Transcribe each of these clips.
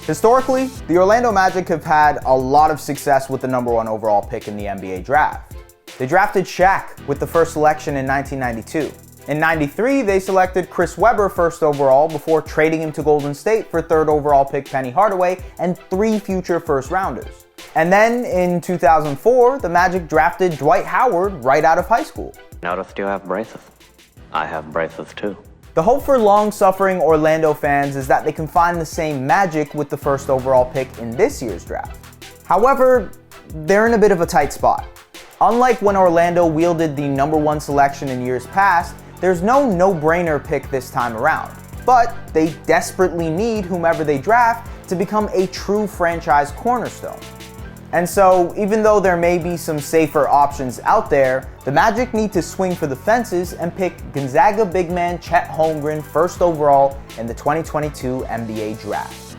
Historically, the Orlando Magic have had a lot of success with the #1 overall pick in the NBA draft. They drafted Shaq with the first selection in 1992. In '93, they selected Chris Webber first overall before trading him to Golden State for third overall pick Penny Hardaway and 3 future first rounders. And then in 2004, the Magic drafted Dwight Howard right out of high school. Noticed you have braces. I have braces too. The hope for long-suffering Orlando fans is that they can find the same magic with the first overall pick in this year's draft. However, they're in a bit of a tight spot. Unlike when Orlando wielded the #1 selection in years past, there's no no-brainer pick this time around. But they desperately need whomever they draft to become a true franchise cornerstone. And so, even though there may be some safer options out there, the Magic need to swing for the fences and pick Gonzaga big man Chet Holmgren first overall in the 2022 NBA Draft.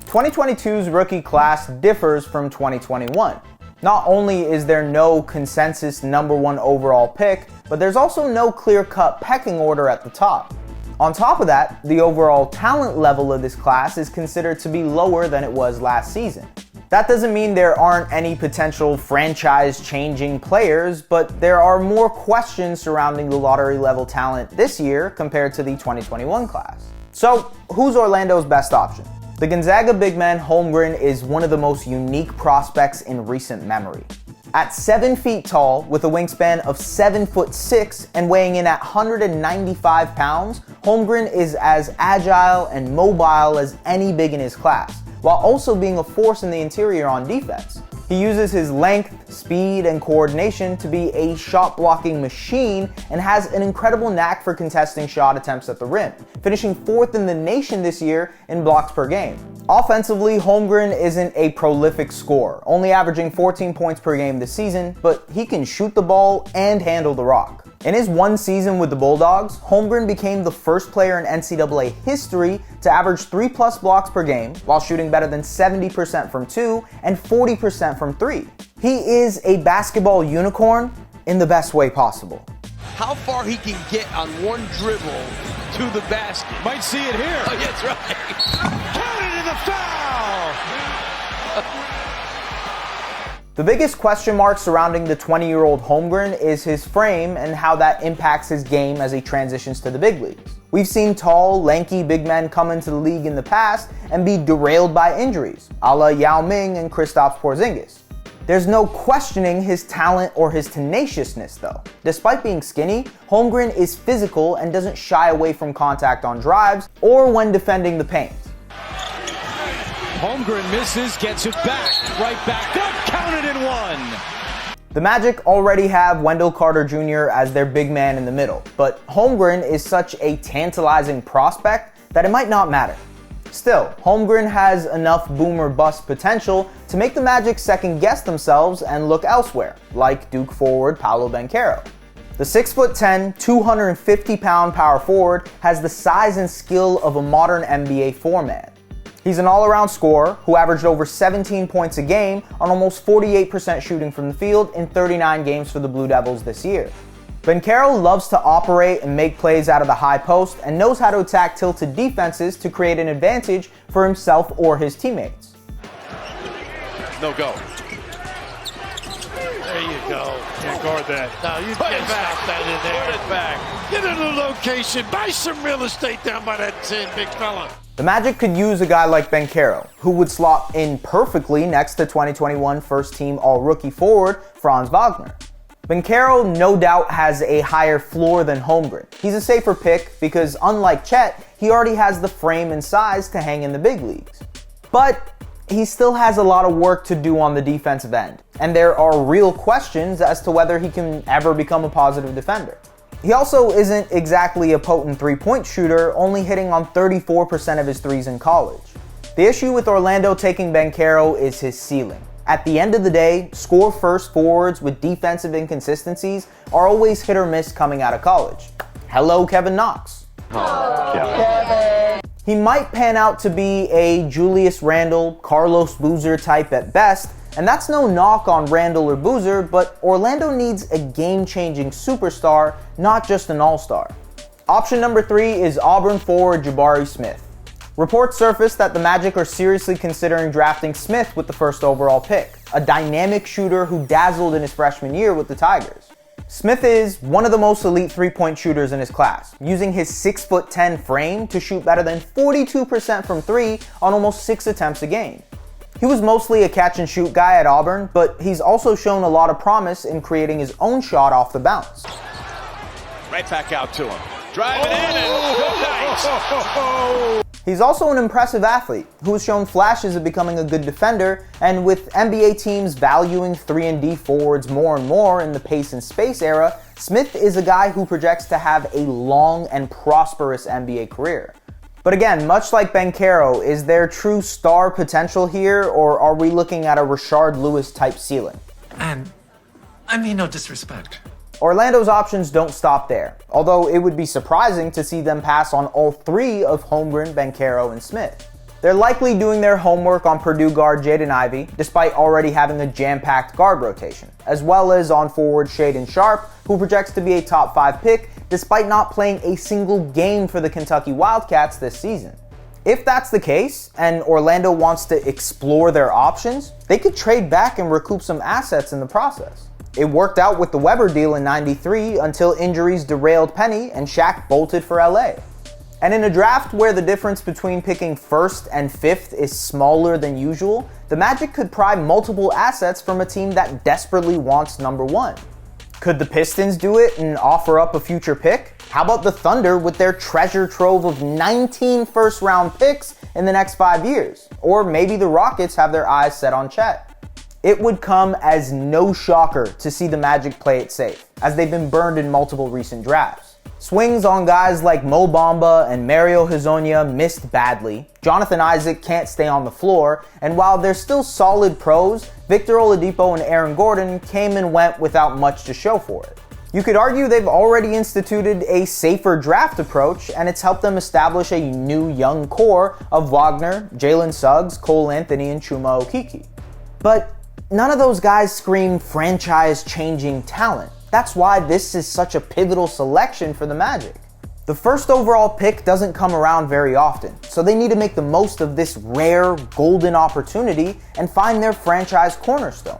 '22's rookie class differs from 2021. Not only is there no consensus #1 overall pick, but there's also no clear-cut pecking order at the top. On top of that, the overall talent level of this class is considered to be lower than it was last season. That doesn't mean there aren't any potential franchise-changing players, but there are more questions surrounding the lottery-level talent this year compared to the 2021 class. So, who's Orlando's best option? The Gonzaga big man Holmgren is one of the most unique prospects in recent memory. At 7 feet tall, with a wingspan of 7'6" and weighing in at 195 pounds, Holmgren is as agile and mobile as any big in his class, while also being a force in the interior on defense. He uses his length, speed, and coordination to be a shot-blocking machine and has an incredible knack for contesting shot attempts at the rim, finishing 4th in the nation this year in blocks per game. Offensively, Holmgren isn't a prolific scorer, only averaging 14 points per game this season, but he can shoot the ball and handle the rock. In his 1 season with the Bulldogs, Holmgren became the first player in NCAA history to average 3+ blocks per game while shooting better than 70% from 2 and 40% from 3. He is a basketball unicorn in the best way possible. How far he can get on one dribble to the basket. Might see it here. Oh, that's right. Counted in the foul! The biggest question mark surrounding the 20-year-old Holmgren is his frame and how that impacts his game as he transitions to the big leagues. We've seen tall, lanky big men come into the league in the past and be derailed by injuries, a la Yao Ming and Kristaps Porzingis. There's no questioning his talent or his tenaciousness though. Despite being skinny, Holmgren is physical and doesn't shy away from contact on drives or when defending the paint. Holmgren misses, gets it back, right back up, counted in 1. The Magic already have Wendell Carter Jr. as their big man in the middle, but Holmgren is such a tantalizing prospect that it might not matter. Still, Holmgren has enough boom or bust potential to make the Magic second guess themselves and look elsewhere, like Duke forward Paolo Banchero. The 6'10", 250-pound power forward has the size and skill of a modern NBA four-man. He's an all-around scorer who averaged over 17 points a game on almost 48% shooting from the field in 39 games for the Blue Devils this year. Banchero loves to operate and make plays out of the high post and knows how to attack tilted defenses to create an advantage for himself or his teammates. No go. There you go. Can't guard that. No, you can't stop that in there. Put it back. Get in the location. Buy some real estate down by that 10, big fella. The Magic could use a guy like Banchero, who would slot in perfectly next to 2021 first-team all-rookie forward Franz Wagner. Banchero no doubt has a higher floor than Holmgren. He's a safer pick because, unlike Chet, he already has the frame and size to hang in the big leagues. But he still has a lot of work to do on the defensive end, and there are real questions as to whether he can ever become a positive defender. He also isn't exactly a potent three-point shooter, only hitting on 34% of his threes in college. The issue with Orlando taking Banchero is his ceiling. At the end of the day, score-first forwards with defensive inconsistencies are always hit or miss coming out of college. Hello, Kevin Knox. He might pan out to be a Julius Randle, Carlos Boozer type at best, And that's no knock on Randall or Boozer, but Orlando needs a game-changing superstar, not just an all-star. Option number 3 is Auburn forward Jabari Smith. Reports surfaced that the Magic are seriously considering drafting Smith with the first overall pick, a dynamic shooter who dazzled in his freshman year with the Tigers. Smith is one of the most elite three-point shooters in his class, using his 6'10" frame to shoot better than 42% from 3 on almost 6 attempts a game. He was mostly a catch-and-shoot guy at Auburn, but he's also shown a lot of promise in creating his own shot off the bounce. Right back out to him. Driving in and good night. He's also an impressive athlete who has shown flashes of becoming a good defender, and with NBA teams valuing 3-and-D forwards more and more in the pace and space era, Smith is a guy who projects to have a long and prosperous NBA career. But again, much like Banchero, is there true star potential here, or are we looking at a Rashard Lewis type ceiling? And I mean no disrespect. Orlando's options don't stop there, although it would be surprising to see them pass on all 3 of Holmgren, Banchero, and Smith. They're likely doing their homework on Purdue guard Jaden Ivey, despite already having a jam-packed guard rotation, as well as on forward Shaedon Sharpe, who projects to be a top 5 pick, despite not playing a single game for the Kentucky Wildcats this season. If that's the case, and Orlando wants to explore their options, they could trade back and recoup some assets in the process. It worked out with the Webber deal in '93 until injuries derailed Penny and Shaq bolted for LA. And in a draft where the difference between picking 1st and 5th is smaller than usual, the Magic could pry multiple assets from a team that desperately wants number 1. Could the Pistons do it and offer up a future pick? How about the Thunder with their treasure trove of 19 first-round picks in the next 5 years? Or maybe the Rockets have their eyes set on Chet. It would come as no shocker to see the Magic play it safe, as they've been burned in multiple recent drafts. Swings on guys like Mo Bamba and Mario Hezonja missed badly, Jonathan Isaac can't stay on the floor, and while they're still solid pros, Victor Oladipo and Aaron Gordon came and went without much to show for it. You could argue they've already instituted a safer draft approach, and it's helped them establish a new young core of Wagner, Jalen Suggs, Cole Anthony, and Chuma Okeke. But none of those guys scream franchise-changing talent. That's why this is such a pivotal selection for the Magic. The first overall pick doesn't come around very often, so they need to make the most of this rare, golden opportunity and find their franchise cornerstone.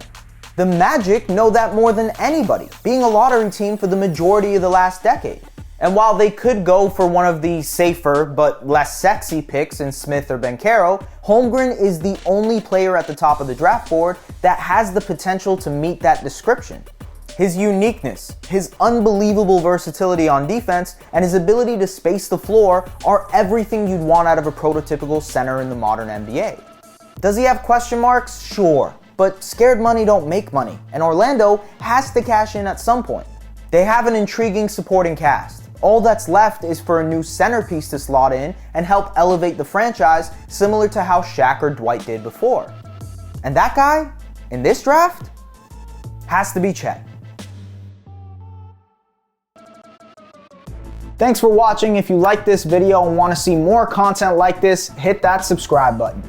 The Magic know that more than anybody, being a lottery team for the majority of the last decade. And while they could go for one of the safer but less sexy picks in Smith or Banchero, Holmgren is the only player at the top of the draft board that has the potential to meet that description. His uniqueness, his unbelievable versatility on defense, and his ability to space the floor are everything you'd want out of a prototypical center in the modern NBA. Does he have question marks? Sure, but scared money don't make money, and Orlando has to cash in at some point. They have an intriguing supporting cast. All that's left is for a new centerpiece to slot in and help elevate the franchise, similar to how Shaq or Dwight did before. And that guy, in this draft, has to be Chet. Thanks for watching. If you like this video and want to see more content like this, hit that subscribe button.